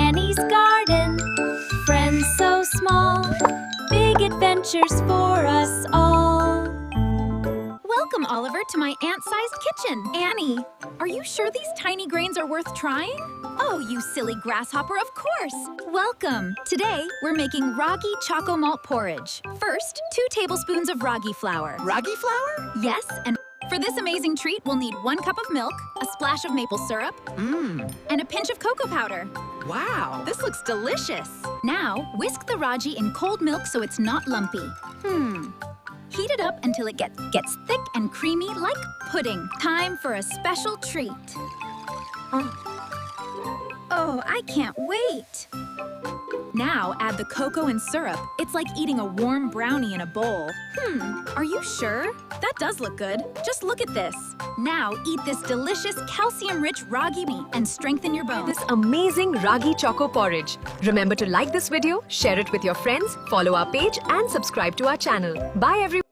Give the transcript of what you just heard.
Annie's garden. Friends so small, big adventures for us all. Welcome, Oliver, to my ant-sized kitchen. Annie, are you sure these tiny grains are worth trying? Oh, you silly grasshopper, of course. Welcome. Today, we're making Raagi Choco Malt Porridge. First, 2 tablespoons of Raagi flour. Raagi flour? Yes, and for this amazing treat, we'll need 1 cup of milk, a splash of maple syrup, and a pinch of cocoa powder. Wow, this looks delicious. Now, whisk the Raagi in cold milk so it's not lumpy. Heat it up until it gets thick and creamy like pudding. Time for a special treat. Oh, I can't wait. Now add the cocoa and syrup. It's like eating a warm brownie in a bowl. Are you sure? That does look good. Just look at this. Now eat this delicious calcium-rich Raagi meat and strengthen your bones. This amazing Raagi Choco Porridge. Remember to like this video, share it with your friends, follow our page and subscribe to our channel. Bye everyone.